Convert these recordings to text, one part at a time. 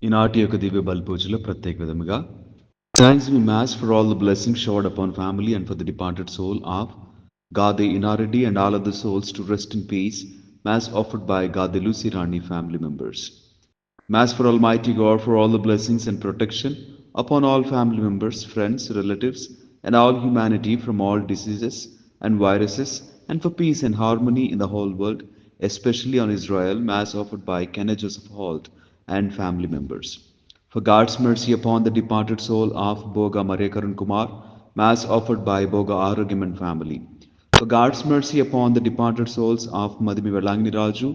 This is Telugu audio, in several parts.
ఈనాటి యొక్క దివ్య బలి పూజలో ప్రత్యేక విధముగా థ్యాంక్స్ మీ mass for all the blessings showered upon family and for the departed soul of Gade Inaredi and all other souls to rest in peace. Mass offered by Gade Lucy Rani family members. Mass for Almighty God for all the blessings and protection upon all family members, friends, relatives, and all humanity from all diseases and viruses, and for peace and harmony in the whole world, especially on Israel. Mass offered by Kenneth Joseph Holt and family members. For God's mercy upon the departed soul of Boga Marekaran Kumar. Mass offered by Boga Arogiman family. For God's mercy upon the departed souls of Madhumi Velangni Raju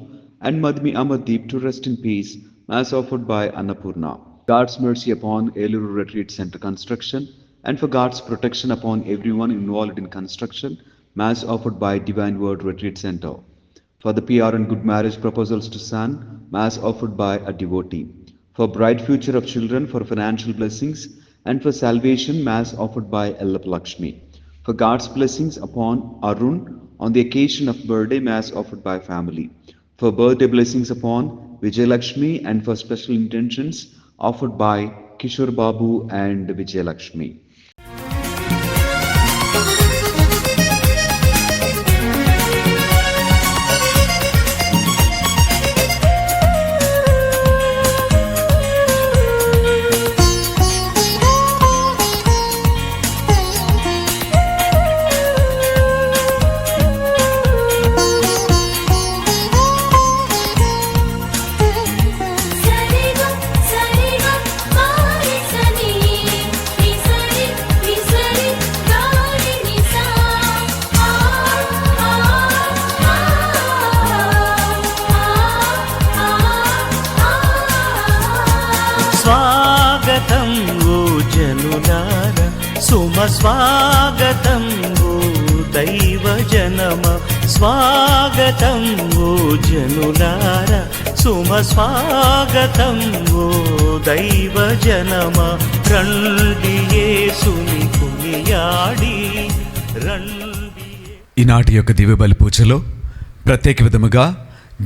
and Madhumi Amardeep to rest in peace. Mass offered by Annapurna. God's mercy upon Eluru Retreat Center construction and for God's protection upon everyone involved in construction. Mass offered by Divine Word Retreat Center. For the PR and good marriage proposals to son. Mass offered by a devotee. For bright future of children, for financial blessings and for salvation. Mass offered by Ellap Lakshmi. For God's blessings upon Arun on the occasion of birthday. Mass offered by family. For birthday blessings upon Vijayalakshmi and for special intentions offered by Kishore Babu and Vijayalakshmi. స్వాగతం ఓ జనులార సుమ స్వాగతం ఓ దైవ జనమ స్వాగతం ఓ జనులార సుమ స్వాగతం ఓ దైవ జనమ రండి యేసుని కొనియాడి రండి. ఈనాటి యొక్క దివ్య బలి పూజలో ప్రత్యేక విధముగా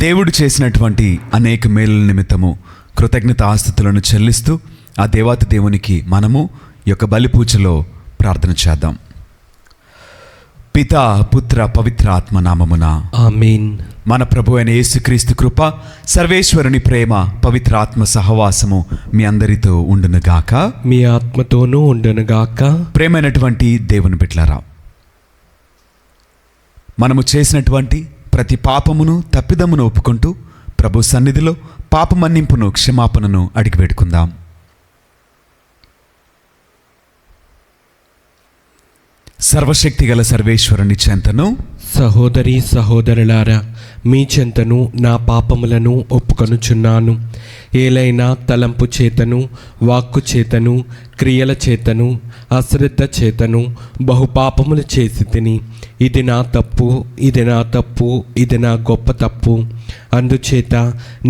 దేవుడు చేసినటువంటి అనేక మేలుల నిమిత్తము కృతజ్ఞత ఆస్తుతులను చెల్లిస్తూ ఆ దేవాతి దేవునికి మనము యొక్క బలి పూజలో ప్రార్థన చేద్దాం. పితా పుత్ర పవిత్ర ఆత్మ నామమున ఆమేన్. మన ప్రభు అయిన యేసుక్రీస్తు కృప, సర్వేశ్వరుని ప్రేమ, పవిత్ర ఆత్మ సహవాసము మీ అందరితో ఉండునుగాక, మీ ఆత్మతోనూ ఉండునుగాక. ప్రేమైనటువంటి దేవుని బిడ్డలారా, మనము చేసినటువంటి ప్రతి పాపమును తప్పిదమును ఒప్పుకుంటూ ప్రభు సన్నిధిలో పాపమన్నింపును క్షమాపణను అడిగి వేడుకుందాం. సర్వశక్తిగల సర్వేశ్వరుని చెంతను సహోదరి సహోదరులారా, మీ చెంతను నా పాపములను ఒప్పుకొనుచున్నాను. ఏలైనా తలంపు చేతను, వాక్కు చేతను, క్రియల చేతను, అశ్రద్ధ చేతను బహుపాపములు చేసి తిని, ఇది నా తప్పు, ఇది నా తప్పు, ఇది నా గొప్ప తప్పు. అందుచేత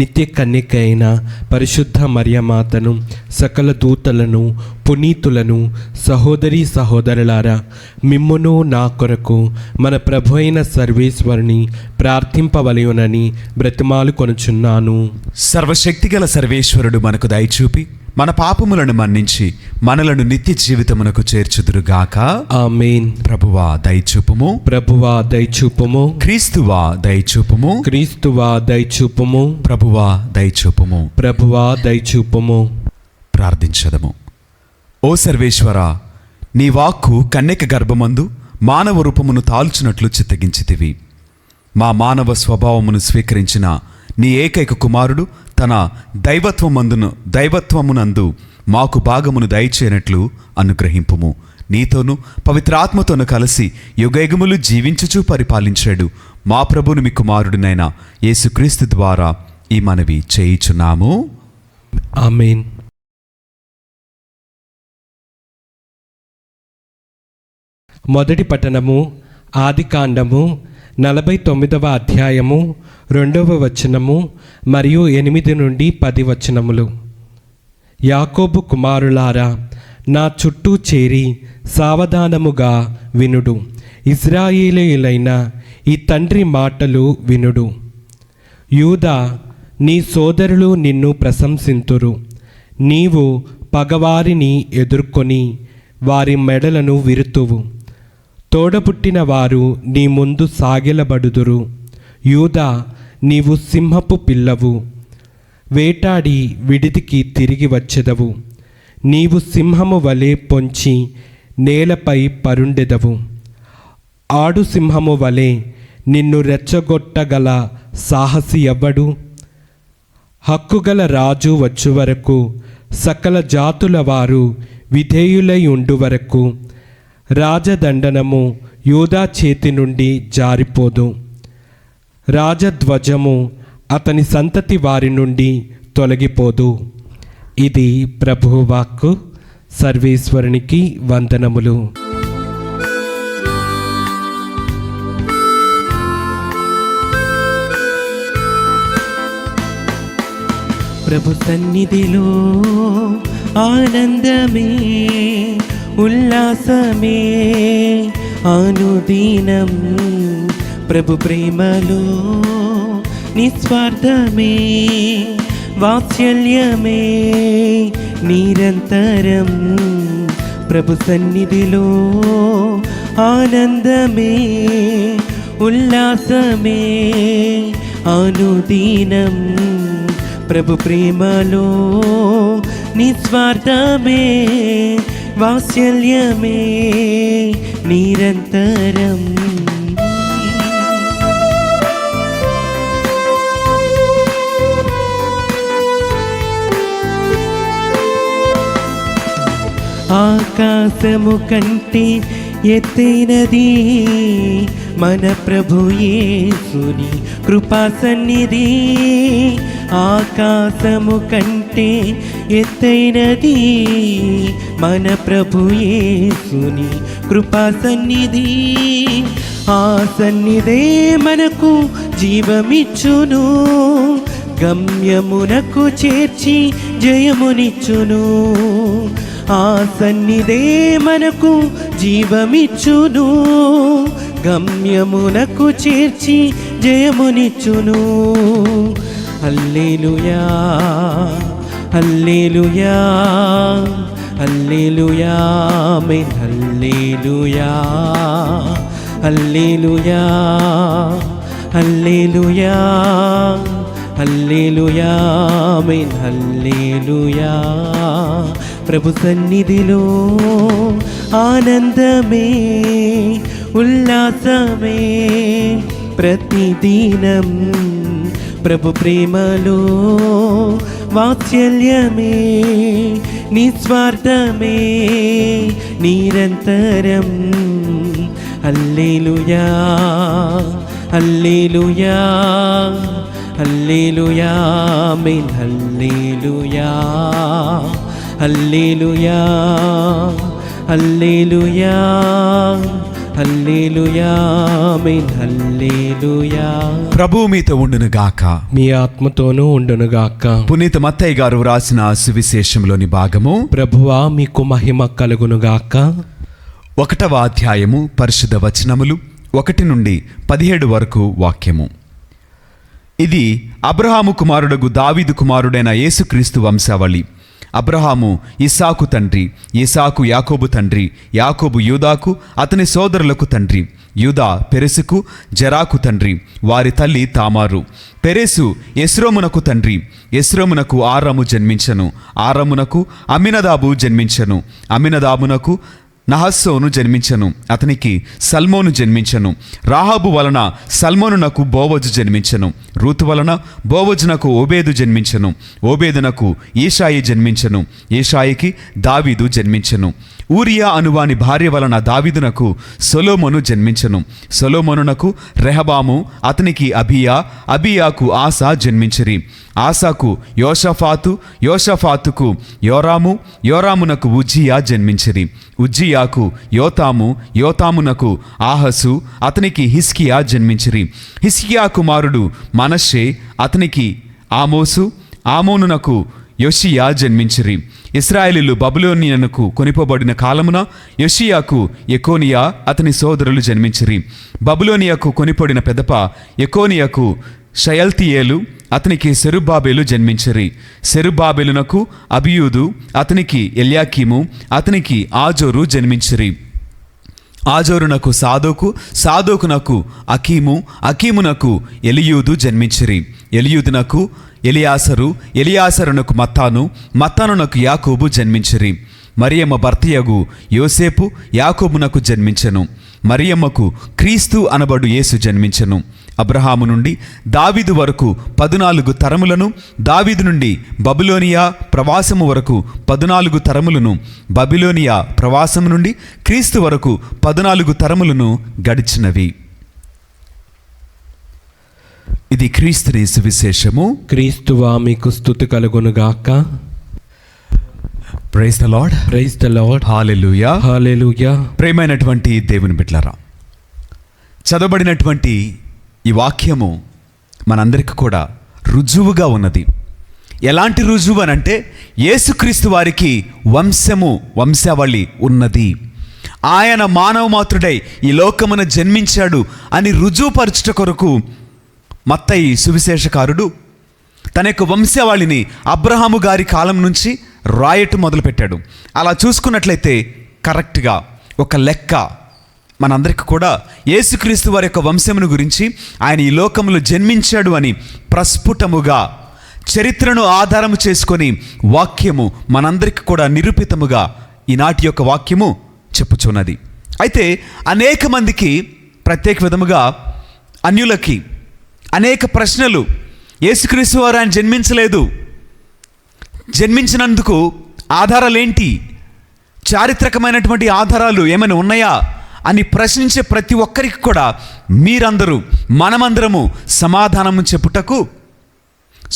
నిత్య కన్యక అయిన పరిశుద్ధ మరియమాతను, సకల దూతలను, పునీతులను, సహోదరి సహోదరులారా, మిమ్మును నా కొరకు మన ప్రభు అయిన సర్వేశ్వరుని ప్రార్థింపవలయునని బ్రతిమాలు కొనుచున్నాను. సర్వశక్తిగల సర్వేశ్వరుడు మనకు దయచూపి మన పాపములను మన్నించి మనలను నిత్య జీవితమునకు చేర్చుదురుగాక, ఆమేన్. ప్రభువా దయచూపుము, ప్రభువా దయచూపుము, క్రీస్తువా దయచూపుము, క్రీస్తువా దయచూపుము, ప్రభువా దయచూపుము. ప్రభువా దయచూపుము. ప్రార్థించదము. ఓ సర్వేశ్వర, నీ వాక్కు కన్యక గర్భమందు మానవ రూపమును తాల్చునట్లు చిత్తగించితివి. మా మానవ స్వభావమును స్వీకరించిన నీ ఏకైక కుమారుడు తన దైవత్వమునందు మాకు భాగమును దయచేయనట్లు అనుగ్రహింపుము. నీతోనూ పవిత్రాత్మతోనూ కలిసి యుగయుగములు జీవించుచూ పరిపాలించాడు మా ప్రభువుని మీ కుమారుడినైన యేసుక్రీస్తు ద్వారా ఈ మనవి చేయుచున్నాము, ఆమేన్. మొదటి పట్టణము, ఆదికాండము 49వ అధ్యాయము 2వ వచనము మరియు 8 నుండి 10 వచనములు. యాకోబు కుమారులారా, నా చుట్టూ చేరి సావధానముగా వినుడు. ఇశ్రాయేలీయులైన ఈ తండ్రి మాటలు వినుడు. యూదా, నీ సోదరులు నిన్ను ప్రశంసింతురు. నీవు పగవారిని ఎదుర్కొని వారి మెడలను విరుతువు. తోడబుట్టిన వారు నీ ముందు సాగిలబడుదురు. యూదా, నీవు సింహపు పిల్లవు, వేటాడి విడిదికి తిరిగి వచ్చెదవు. నీవు సింహము వలె పొంచి నేలపై పరుండెదవు. ఆడు సింహము వలె నిన్ను రెచ్చగొట్టగల సాహసి ఎవ్వడు? హక్కుగల రాజు వచ్చు వరకు, సకల జాతుల వారు విధేయులై ఉండు వరకు రాజదండనము యూదా చేతి నుండి జారిపోదు. రాజధ్వజము అతని సంతతి వారి నుండి తొలగిపోదు. ఇది ప్రభువు వాక్కు. సర్వేశ్వరునికి వందనములు. ప్రభు సన్నిధిలో ఆనందమే, ఉల్లాసమే అనుదినం. ప్రభు ప్రేమలో నిస్వార్థమే, వాత్సల్యమే నిరంతరం. ప్రభు సన్నిధిలో ఆనందమే, ఉల్లాసమే అనుదినం. ప్రభు ప్రేమలో నిస్వార్థమే, వాత్సల్యమే నిరంతరం. ఆకాశము కంటే ఎత్తైనది మన ప్రభు యేసుని కృపా సన్నిధి. ఆకాశము కంటే ఎత్తైనది మన ప్రభు యేసుని కృపా సన్నిధి. ఆ సన్నిధే మనకు జీవమిచ్చును, గమ్యమునకు చేర్చి జయమునిచ్చును. ఆ సన్నిధే మనకు జీవమిచ్చును, గమ్యమునకు చేర్చి జయమునిచ్చును. హల్లెలూయా, హల్లెలూయా, హల్లెలూయా, ఆమేన్. హల్లెలూయా, హల్లెలూయా, హల్లెలూయా, హల్లెలూయా, ఆమేన్. హల్లెలూయా. ప్రభు సన్నిధిలో ఆనందమే, ఉల్లాసమే ప్రతిదినం. ప్రభు ప్రేమలో వాత్సల్యమే, నిస్వార్థమే నిరంతరం. హల్లెలూయా, హల్లెలూయా, హల్లెలూయా, ఆమేన్. హల్లెలూయా, హల్లెలూయా, హల్లెలూయా, హల్లెలూయా, ఆమేన్. హల్లెలూయా. ప్రభువు మీతో ఉండును గాక. మీ ఆత్మతోనూ ఉండునుగాక. పునీత మత్తయి గారు వ్రాసిన సువిశేషంలోని భాగము. ప్రభువా, మీకు మహిమ కలుగునుగాక. 1వ అధ్యాయము పరిశుద్ధ వచనములు 1 నుండి 17 వరకు వాక్యము. ఇది అబ్రహాము కుమారుడగు దావీదు కుమారుడైన యేసుక్రీస్తు వంశావళి. అబ్రహాము ఇస్సాకు తండ్రి, ఇస్సాకు యాకోబు తండ్రి, యాకోబు యూదాకు అతని సోదరులకు తండ్రి, యూదా పెరెసుకు జెరాకు తండ్రి, వారి తల్లి తామారు. పెరెసు ఎస్రోమునకు తండ్రి, ఎస్రోమునకు ఆరాము జన్మించెను, ఆరామునకు అమ్మినదాబు జన్మించెను, అమ్మినదాబునకు నహస్సోను జన్మించెను, అతనికి సల్మోను జన్మించెను. రాహాబు వలన సల్మోనునకు బోవజు జన్మించెను, రూతు వలన బోవజునకు ఓబేదు జన్మించెను, ఓబేదునకు ఈషాయి జన్మించెను, ఈషాయికి దావీదు జన్మించెను. ఊరియా అనువాని భార్య వలన దావీదునకు సొలొమోను జన్మించెను, సొలొమోనునకు రెహబాము, అతనికి అబియా, అబియాకు ఆసా జన్మించిరి. ఆసాకు యోషఫాతు, యోషఫాతుకు యోరాము, యోరామునకు ఉజ్జియా జన్మించిరి. ఉజ్జియాకు యోతాము, యోతామునకు ఆహసు, అతనికి హిస్కియా జన్మించిరి. హిస్కియా కుమారుడు మనష్షే, అతనికి ఆమోసు, ఆమోనునకు యోషియా జన్మించిరి. ఇశ్రాయేలీలు బబులోనియనుకు కొనిపోబడిన కాలమున యోషియాకు ఎకోనియా, అతని సోదరులు జన్మించిరి. బబులోనియాకు కొనిపోడిన పెదప ఎకోనియాకు షయల్తీయేలు, అతనికి సెరుబ్బాబేలు జన్మించిరి. సెరుబ్బాబేలునకు అబియూదు, అతనికి ఎల్యాకీము, అతనికి ఆజోరు జన్మించిరి. ఆజోరునకు సాదోకు, సాదోకునకు అకీము, అకీమునకు ఎలియూదు జన్మించిరి. ఎలియూదునకు ఎలియాసరు, ఎలియాసరునకు మత్తాను, మత్తానునకు యాకోబు జన్మించిరి. మరియమ్మ భర్తయగు యోసేపు యాకోబునకు జన్మించెను. మరియమ్మకు క్రీస్తు అనబడు యేసు జన్మించెను. అబ్రహాము నుండి దావీదు వరకు 14 తరములను, దావీదు నుండి బబులోనియా ప్రవాసము వరకు 14 తరములను, బబులోనియా ప్రవాసము నుండి క్రీస్తు వరకు 14 తరములను గడిచినవి. ఇది క్రీస్తుని సువిశేషము. క్రీస్తువా మీకు స్తుతి కలుగునుగాక. Praise the lord. Praise the lord. హల్లెలూయా. హల్లెలూయా. ప్రియమైనటువంటి దేవుని బిడ్డలారా, చదవబడినటువంటి ఈ వాక్యము మనందరికీ కూడా రుజువుగా ఉన్నది. ఎలాంటి రుజువు అనంటే యేసుక్రీస్తు వారికి వంశావళి ఉన్నది. ఆయన మానవ మాతృడై ఈ లోకమున జన్మించాడు అని రుజువుపరచుట కొరకు మత్తయి సువిశేషకారుడు తన యొక్క వంశావళిని అబ్రహాము గారి కాలం నుంచి రాయటం మొదలుపెట్టాడు. అలా చూసుకున్నట్లయితే కరెక్ట్గా ఒక లెక్క మనందరికీ కూడా యేసుక్రీస్తు వారి యొక్క వంశమును గురించి, ఆయన ఈ లోకంలో జన్మించాడు అని ప్రస్ఫుటముగా చరిత్రను ఆధారము చేసుకొని వాక్యము మనందరికీ కూడా నిరూపితముగా ఈనాటి యొక్క వాక్యము చెప్పుచున్నది. అయితే అనేక మందికి ప్రత్యేక విధముగా అన్యులకి అనేక ప్రశ్నలు. యేసుక్రీస్తు వారు ఆయన జన్మించలేదు, జన్మించినందుకు ఆధారాలేంటి, చారిత్రకమైనటువంటి ఆధారాలు ఏమైనా ఉన్నాయా అని ప్రశ్నించే ప్రతి ఒక్కరికి కూడా మీరందరూ, మనమందరము సమాధానము చెప్పుటకు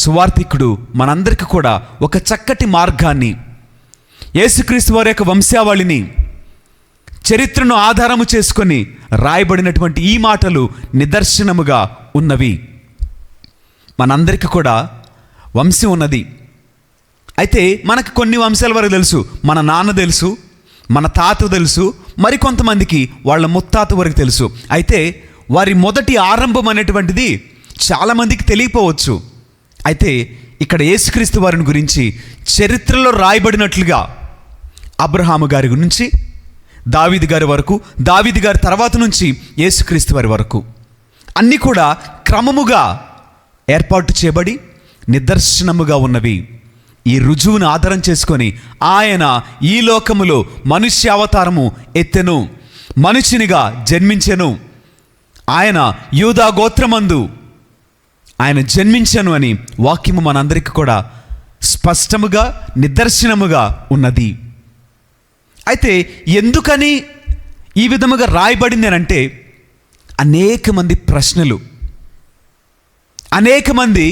సువార్థికుడు మనందరికీ కూడా ఒక చక్కటి మార్గాన్ని, యేసుక్రీస్తు వారి యొక్క వంశావళిని, చరిత్రను ఆధారము చేసుకొని రాయబడినటువంటి ఈ మాటలు నిదర్శనముగా ఉన్నవి. మనందరికీ కూడా వంశం ఉన్నది. అయితే మనకు కొన్ని వంశాల వరకు తెలుసు. మన నాన్న తెలుసు, మన తాత తెలుసు, మరికొంతమందికి వాళ్ళ ముత్తాత వరకు తెలుసు. అయితే వారి మొదటి ఆరంభం అనేటువంటిది చాలామందికి తెలియకపోవచ్చు. అయితే ఇక్కడ యేసుక్రీస్తు వారిని గురించి చరిత్రలో రాయబడినట్లుగా అబ్రహాము గారి గురించి దావీదు గారి వరకు, దావీదు గారి తర్వాత నుంచి యేసుక్రీస్తు వారి వరకు అన్నీ కూడా క్రమముగా ఏర్పాటు చేయబడి నిదర్శనముగా ఉన్నవి. ఈ రుజువును ఆధారం చేసుకొని ఆయన ఈ లోకములో మనుష్య అవతారము ఎత్తెను, మనుషునిగా జన్మించెను, ఆయన యూదా గోత్రమందు ఆయన జన్మించెను అని వాక్యము మనందరికీ కూడా స్పష్టముగా నిదర్శనముగా ఉన్నది. అయితే ఎందుకని ఈ విధముగా రాయబడింది అంటే అనేక మంది ప్రశ్నలు, అనేక మంది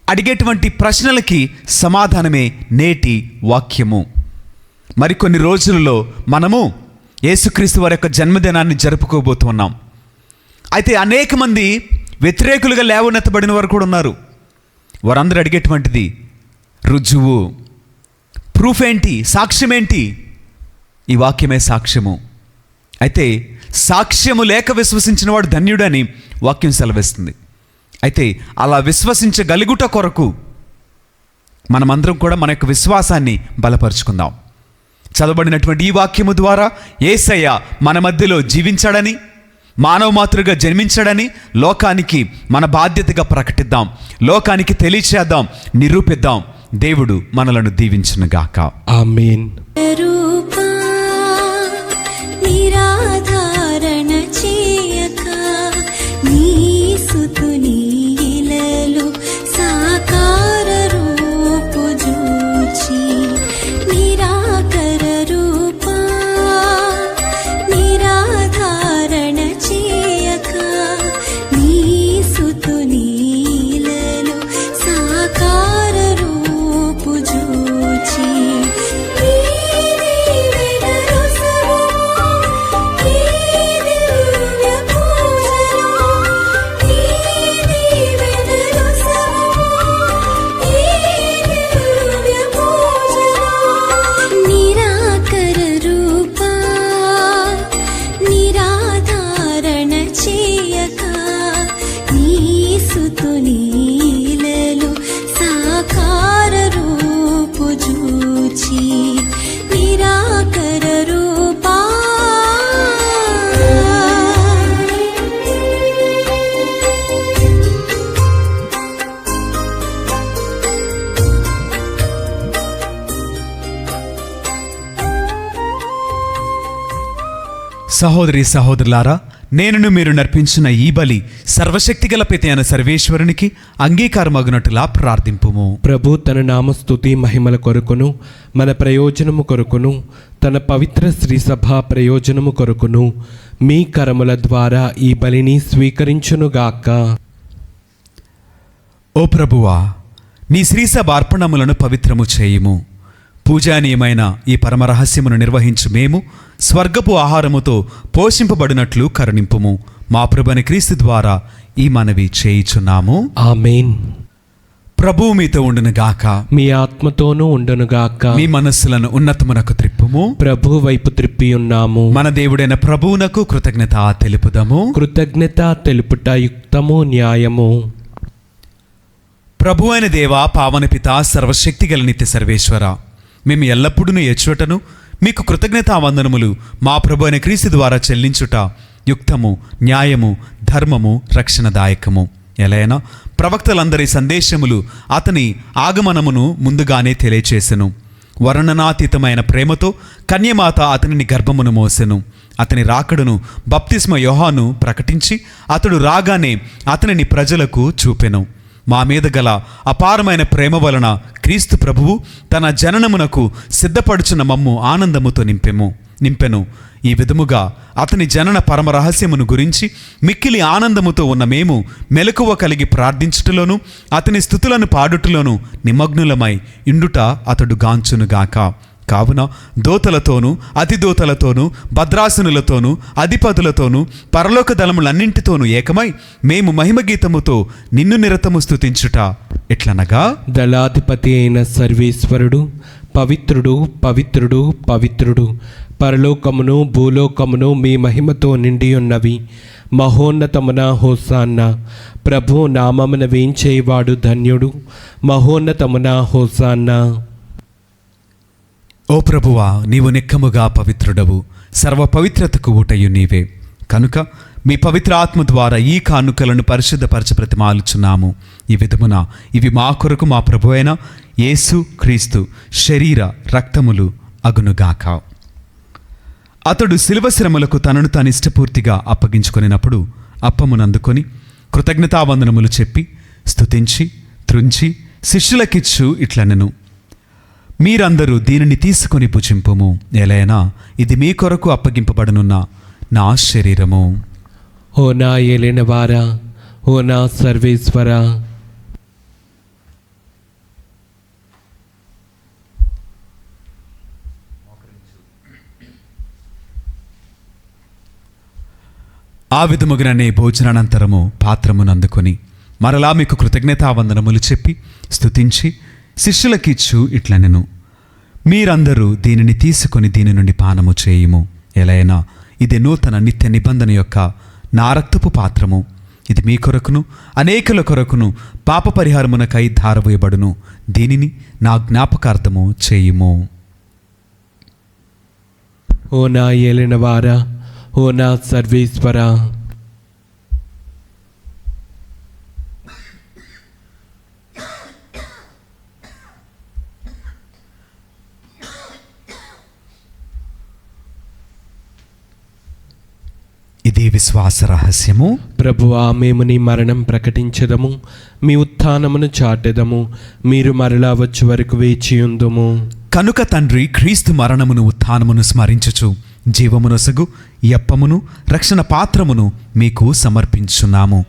అడిగేటువంటి ప్రశ్నలకి సమాధానమే నేటి వాక్యము. మరికొన్ని రోజులలో మనము యేసుక్రీస్తు వారి యొక్క జన్మదినాన్ని జరుపుకోబోతున్నాం. అయితే అనేక మంది వ్యతిరేకులుగా లేవనెత్తబడిన వారు కూడా ఉన్నారు. వారందరూ అడిగేటువంటిది రుజువు, ప్రూఫ్ ఏంటి, సాక్ష్యం ఏంటి? ఈ వాక్యమే సాక్ష్యము. అయితే సాక్ష్యము లేక విశ్వసించిన వాడు ధన్యుడని వాక్యం సెలవిస్తుంది. అయితే అలా విశ్వసించగలుగుట కొరకు మనమందరం కూడా మన యొక్క విశ్వాసాన్ని బలపరుచుకుందాం. చదవబడినటువంటి ఈ వాక్యము ద్వారా యేసయ్య మన మధ్యలో జీవించాడని, మానవ మాతృగా జన్మించాడని లోకానికి మన బాధ్యతగా ప్రకటిద్దాం, లోకానికి తెలియచేద్దాం, నిరూపిద్దాం. దేవుడు మనలను దీవించునుగాక. ఆమేన్. నిరాధారణ చేయక నీ సుతుని ఇలలో సాకార రూపు జూచి నిరాకర రూపా నిరాధారణ చేయక నీ సుతుని ఇలలో సాకార రూపు జూచి నీవే సహోదరి సహోదరులారా, నేనును మీరు నర్పించిన ఈ బలి సర్వశక్తిగల పిత అయిన సర్వేశ్వరునికి అంగీకారమగునట్టులా ప్రార్థింపుము. ప్రభు తన నామస్తుతి మహిమల కొరకును మన ప్రయోజనము కొరకును తన పవిత్ర శ్రీ సభ ప్రయోజనము కొరకును మీ కరముల ద్వారా ఈ బలిని స్వీకరించునుగాక. ఓ ప్రభువా, నీ శ్రీసభ అర్పణములను పవిత్రము చేయుము. పూజానీయమైన ఈ పరమరహస్యమును నిర్వహించు మేము స్వర్గపు ఆహారముతో పోషింపబడినట్లు కరుణింపుము. మా ప్రభుని క్రీస్తు ద్వారా ఈ మనవి చేయుచున్నాము. ఆమేన్. ప్రభువు మీతో ఉండునుగాక. మీ ఆత్మతోనూ ఉండునుగాక. మీ మనస్సులను ఉన్నతమునకు త్రిప్పుము. ప్రభు వైపు త్రిప్పి ఉన్నాము. మన దేవుడైన ప్రభువునకు కృతజ్ఞత తెలుపుదము. కృతజ్ఞత తెలుపుట యుక్తము, న్యాయము. ప్రభు అయిన దేవ, పావన పిత, సర్వశక్తిగల నిత్య సర్వేశ్వర, మేము ఎల్లప్పుడూ ఎచ్చుటను మీకు కృతజ్ఞతావందనములు మా ప్రభు అయిన క్రీస్తు ద్వారా చెల్లించుట యుక్తము, న్యాయము, ధర్మము, రక్షణదాయకము. ఎలైనా ప్రవక్తలందరి సందేశములు అతని ఆగమనమును ముందుగానే తెలియచేసెను. వర్ణనాతీతమైన ప్రేమతో కన్యమాత అతనిని గర్భమును మోసెను. అతని రాకడును బప్తిస్మ యోహాను ప్రకటించి అతడు రాగానే అతనిని ప్రజలకు చూపెను. మా మీద గల అపారమైన ప్రేమ వలన క్రీస్తు ప్రభువు తన జననమునకు సిద్ధపడుచున్న మమ్ము ఆనందముతో నింపెను. ఈ విధముగా అతని జనన పరమ రహస్యమును గురించి మిక్కిలి ఆనందముతో ఉన్న మేము మెలకువ కలిగి ప్రార్థించుటలోను అతని స్తుతులను పాడుటలోను నిమగ్నులమై ఇండుట అతడు గాంచునుగాక. కావున దోతలతోనూ అతిదోతలతోనూ భద్రాసనులతోనూ అధిపతులతోనూ పరలోక దళములన్నింటితోనూ ఏకమై మేము మహిమగీతముతో నిన్ను నిరతము స్తుతించుట ఎట్లనగా, దళాధిపతి అయిన సర్వేశ్వరుడు పవిత్రుడు, పవిత్రుడు, పవిత్రుడు, పరలోకమును భూలోకమును మీ మహిమతో నిండి ఉన్నవి. మహోన్నతమున హోసాన్న. ప్రభు నామమున వేంచేవాడు ధన్యుడు. మహోన్నతమున హోసాన్న. ఓ ప్రభువా, నీవు నిక్కముగా పవిత్రుడవు, సర్వ పవిత్రతకు ఊటయు నీవే. కనుక మీ పవిత్ర ఆత్మ ద్వారా ఈ కానుకలను పరిశుద్ధపరచ ప్రతిమాలుచున్నాము. ఈ విధమున ఇవి మా కొరకు మా ప్రభు అయిన యేసు క్రీస్తు శరీర రక్తములు అగునుగాక. అతడు శిలువ శ్రమలకు తనను తాను ఇష్టపూర్తిగా అప్పగించుకొనినప్పుడు అప్పమునందుకొని కృతజ్ఞతావందనములు చెప్పి స్తుతించి త్రుంచి శిష్యులకిచ్చు ఇట్లనెను, మీరందరూ దీనిని తీసుకొని భుజింపుము. ఎలైనా ఇది మీ కొరకు అప్పగింపబడనున్న నా శరీరము. ఓ నా ఏలినవారా, ఓ నా సర్వేశ్వరా, ఆ విధముగానే భోజనానంతరము పాత్రమును అందుకొని మరలా మీకు కృతజ్ఞతావందనములు చెప్పి స్తుతించి శిష్యులకిచ్చు ఇట్లనెను, మీరందరూ దీనిని తీసుకొని దీని నుండి పానము చేయుము. ఎలైనా ఇది నూతన నిత్య నిబంధన యొక్క నా రక్తపు పాత్రము. ఇది మీ కొరకును అనేకుల కొరకును పాప పరిహారమునకై ధారవేయబడును. దీనిని నా జ్ఞాపకార్థము చేయుము. ఓ నా ఏలినవారా, ఓ నా సర్వేశ్వరా, ఇది విశ్వాస రహస్యము. ప్రభువా, మేము నీ మరణం ప్రకటించదము, మీ ఉత్థానమును చాటెదము. మీరు మరలా వచ్చే వరకు వేచియుందుము. కనుక తండ్రి, క్రీస్తు మరణమును ఉత్థానమును స్మరించుచు జీవమునొసగు యప్పమును రక్షణ పాత్రమును మీకు సమర్పించున్నాము.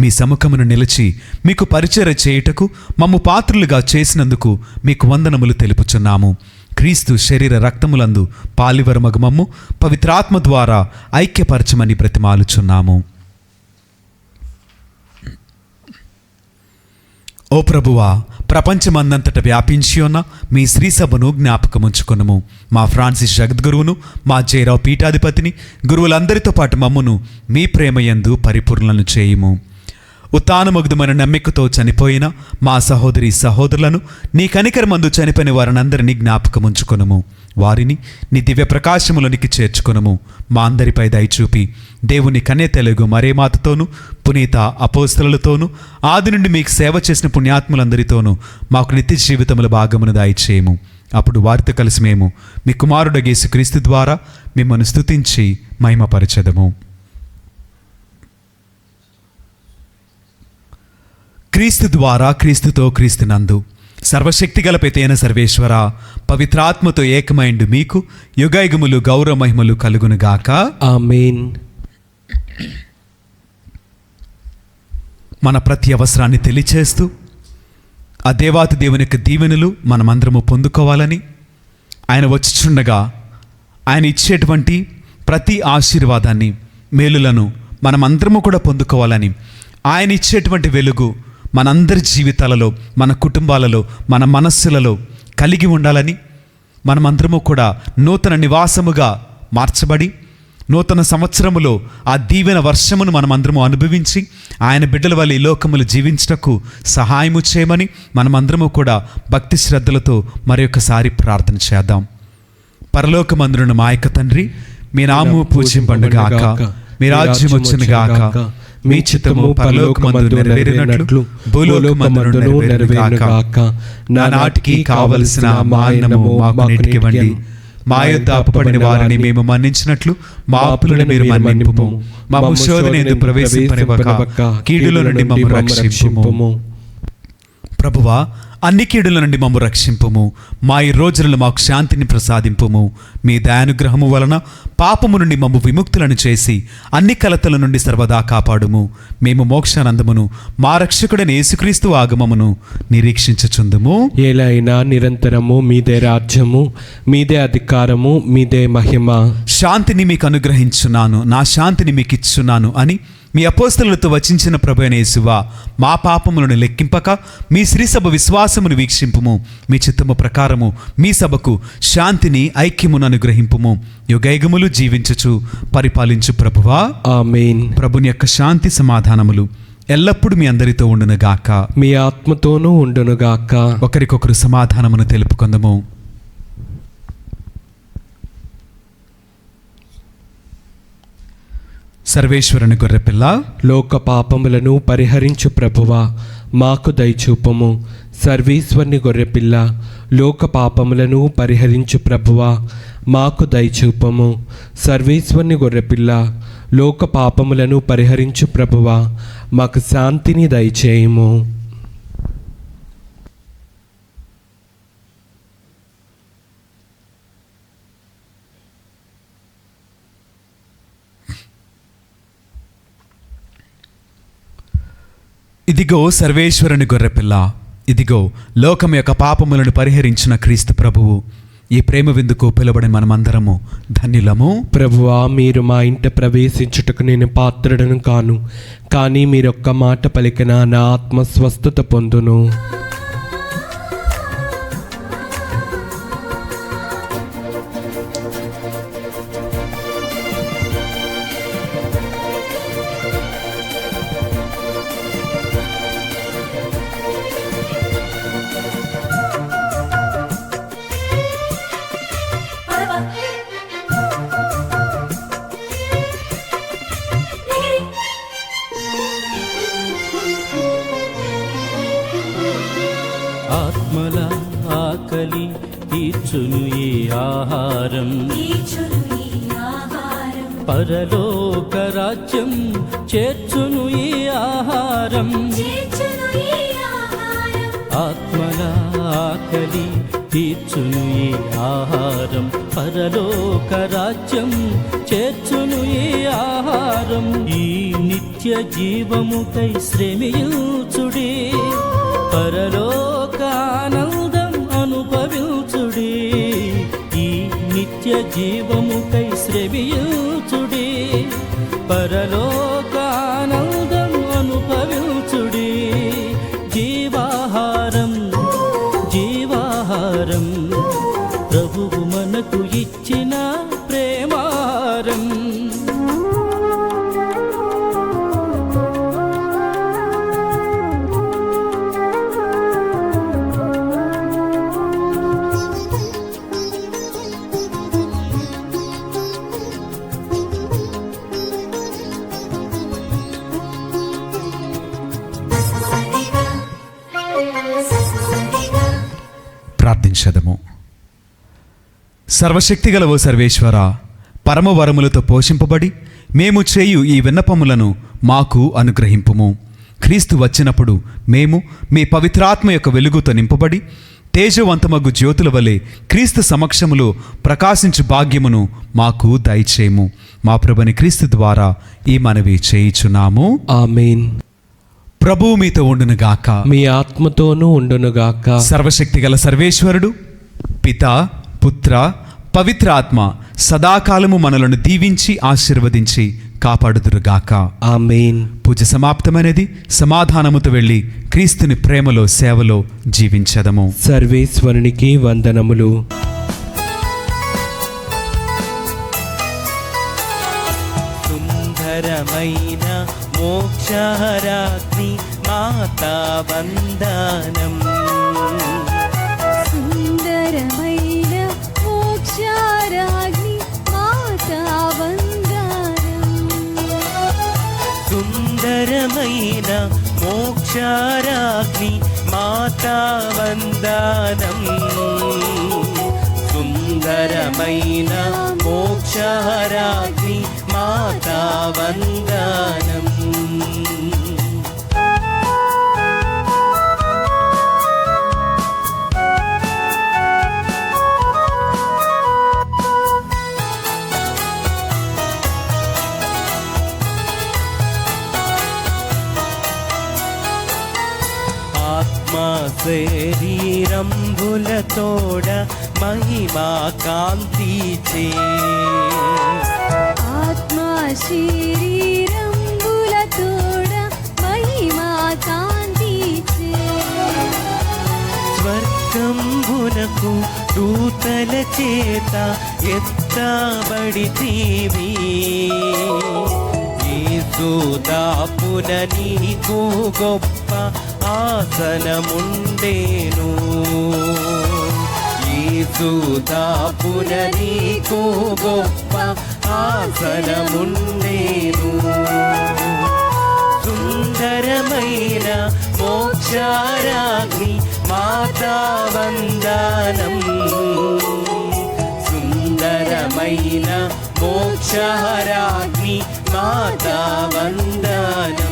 మీ సముఖమును నిలిచి మీకు పరిచర్య చేయుటకు మమ్ము పాత్రులుగా చేసినందుకు మీకు వందనములు తెలుపుచున్నాము. క్రీస్తు శరీర రక్తములందు పాలివరమగు మమ్ము పవిత్రాత్మ ద్వారా ఐక్యపరచమని బ్రతిమాలుచున్నాము. ఓ ప్రభువా, ప్రపంచమందంతట వ్యాపించి ఉన్న మీ శ్రీసభను జ్ఞాపకముంచుకొనుము. మా ఫ్రాన్సిస్ జగద్గురువును, మా జయరావు పీఠాధిపతిని, గురువులందరితో పాటు మమ్మును మీ ప్రేమయందు పరిపూర్ణలను చేయుము. ఉత్తానముగ్ధమైన నమ్మికతో చనిపోయిన మా సహోదరి సహోదరులను, నీ కనికరమందు చనిపోయిన వారినందరినీ జ్ఞాపకముంచుకొనుము. వారిని నీ దివ్య ప్రకాశములోనికి చేర్చుకొనుము. మా అందరిపై దయచూపి దేవుని కన్య తెలుగు మరే మాతతోనూ పునీత అపోస్తలులతోనూ ఆది నుండి మీకు సేవ చేసిన పుణ్యాత్ములందరితోనూ మాకు నిత్య జీవితముల భాగమును దయచేయము. అప్పుడు వారితో కలిసి మేము మీ కుమారుడగు యేసుక్రీస్తు ద్వారా మిమ్మల్ని స్తుతించి మహిమపరచెదము. క్రీస్తు ద్వారా, క్రీస్తుతో, క్రీస్తునందు సర్వశక్తిగల పితైన సర్వేశ్వర, పవిత్రాత్మతో ఏకమైండు మీకు యుగయుగములు గౌరవ మహిమలు కలుగునుగాక. ఆమేన్. మన ప్రతి అవసరాన్ని తెలియచేస్తూ ఆ దేవాతి దేవుని యొక్క దీవెనలు మనమందరము పొందుకోవాలని, ఆయన వచ్చుచుండగా ఆయన ఇచ్చేటువంటి ప్రతి ఆశీర్వాదాన్ని, మేలులను మనమందరము కూడా పొందుకోవాలని, ఆయన ఇచ్చేటువంటి వెలుగు మనందరి జీవితాలలో, మన కుటుంబాలలో, మన మనస్సులలో కలిగి ఉండాలని, మనమందరము కూడా నూతన నివాసముగా మార్చబడి నూతన సంవత్సరములో ఆ దీవెన వర్షమును మనమందరము అనుభవించి ఆయన బిడ్డల వల్ల ఈ లోకములు జీవించటకు సహాయము చేయమని మనమందరము కూడా భక్తి శ్రద్ధలతో మరొకసారి ప్రార్థన చేద్దాం. పరలోకమందున మా యొక్క తండ్రి, మీ నామము పూజింపబడుగాక, మీ రాజ్యం వచ్చునుగాక, మీ చిత్తము పరలోకమందు నెరవేరినట్లు భూలోకమందు నెరవేరుగాక. నానాటికి కావలసిన మా అన్నము మాకు నేటికివ్వండి. మా యొద్ద అప్పుపడిన వారిని మేము మన్నించినట్లు మా అప్పులను మీరు మన్నింపుము. మా శోధన యందు ప్రవేశింపనివ్వక కీడుల నుండి మమ్ము రక్షింపుము. ప్రభువా, అన్ని కీడుల నుండి మమ్ము రక్షింపుము. మా ఈ రోజులలో మాకు శాంతిని ప్రసాదింపుము. మీ దయానుగ్రహము వలన పాపము నుండి మమ్ము విముక్తులను చేసి అన్ని కలతల నుండి సర్వదా కాపాడుము. మేము మోక్షానందమును మా రక్షకుడైన యేసుక్రీస్తు ఆగమమును నిరీక్షించుచుందుము. ఏలైనా నిరంతరము మీదే రాజ్యము, మీదే అధికారము, మీదే మహిమ. శాంతిని మీకు అనుగ్రహించున్నాను, నా శాంతిని మీకు ఇచ్చున్నాను అని మీ అపోస్తలులతో వచించిన ప్రభువైన యేసువా, మా పాపములను లెక్కింపక మీ శ్రీసభ విశ్వాసమును వీక్షింపుము. మీ చిత్తము ప్రకారము మీ సభకు శాంతిని, ఐక్యమును అనుగ్రహింపుము. యుగయుగములు జీవించుచు పరిపాలించు ప్రభువా. ఆమేన్. ప్రభుని యొక్క శాంతి సమాధానములు ఎల్లప్పుడూ మీ అందరితో ఉండునుగాక, మీ ఆత్మతోనూ ఉండునుగాక. ఒకరికొకరు సమాధానమును తెలుపుకొందము. సర్వేశ్వరుని గొర్రెపిల్ల, లోక పాపములను పరిహరించు ప్రభువా, మాకు దయచూపము. సర్వేశ్వరుని గొర్రెపిల్ల, లోక పాపములను పరిహరించు ప్రభువా, మాకు దయచూపము. సర్వేశ్వరుని గొర్రెపిల్ల, లోక పాపములను పరిహరించు ప్రభువా, మాకు శాంతిని దయచేయము. ఇదిగో సర్వేశ్వరుని గొర్రెపిల్ల, ఇదిగో లోకం యొక్క పాపములను పరిహరించిన క్రీస్తు ప్రభువు. ఈ ప్రేమ విందుకు పిలువబడిన మనమందరము ధన్యులము. ప్రభువా, మీరు మా ఇంట ప్రవేశించుటకు నేను పాత్రుడను కాను, కానీ మీరొక్క మాట పలికిన నా ఆత్మ స్వస్థత పొందును. ఆత్మల ఆకలి తీర్చును ఈ ఆహారం, పరలోక రాజ్యం చేర్చును ఈ ఆహారం. ఆత్మల ఆకలి తీర్చును ఈ ఆహారం, పరలోక రాజ్యం చేర్చును ఈ ఆహారం. ఈ నిత్య జీవముకై శ్రమించుడి, పరలోకానందం అనుభవించుడి. ఈ నిత్య జీవముకై శ్రమించుడి, పరలోకానందం అనుభవించుడి. జీవాహారం, జీవాహారం, ప్రభువు మనకు ఇచ్చిన ప్రేమాహారం. ప్రార్థించదము. సర్వశక్తిగల ఓ సర్వేశ్వర, పరమవరములతో పోషింపబడి మేము చేయు ఈ విన్నపములను మాకు అనుగ్రహింపుము. క్రీస్తు వచ్చినప్పుడు మేము మీ పవిత్రాత్మ యొక్క వెలుగుతో నింపబడి తేజవంతమగు జ్యోతుల వలె క్రీస్తు సమక్షములో ప్రకాశించు భాగ్యమును మాకు దయచేయము. మా ప్రభుని క్రీస్తు ద్వారా ఈ మనవి చేయుచున్నాము. ఆమేన్. ప్రభువు మీతో ఉండునుగాక. మీ ఆత్మతోనూ ఉండునుగాక. సర్వశక్తిగల సర్వేశ్వరుడు పిత, పుత్ర, పవిత్ర ఆత్మ సదాకాలము మనలను దీవించి ఆశీర్వదించి కాపాడుదురుగాక. ఆమేన్. పూజ సమాప్తమైనది. సమాధానముతో వెళ్ళి క్రీస్తుని ప్రేమలో సేవలో జీవించదము. సర్వేశ్వరునికి వందనములు. సుందరమైన మోక్షరాగ్ని మాతా వందనం. సుందరమైన మోక్షరాగ్ని మాతా వందనం. సుందరమైన మోక్షరాగ్ని మాతా వందనం. సుందరమైన మోక్షరాగ్ని మాతా వందనం. శరీరంబులతోడ మహిమా కాంతిచే. ఆత్మ శరీరంబులతోడ మహిమా కాంతిచే. స్వర్గంబునకు దూతల చేత ఎత్తబడితివి. యేసుదాపున నీకు గొప్ప ఆసనముండేను. యేసుదాపున నీకు గొప్ప ఆసనముండేను. సుందరమైన మోక్షరాగ్ని మాతా వందనం. సుందరమైన మోక్షరాగ్ని మాతా వందనం.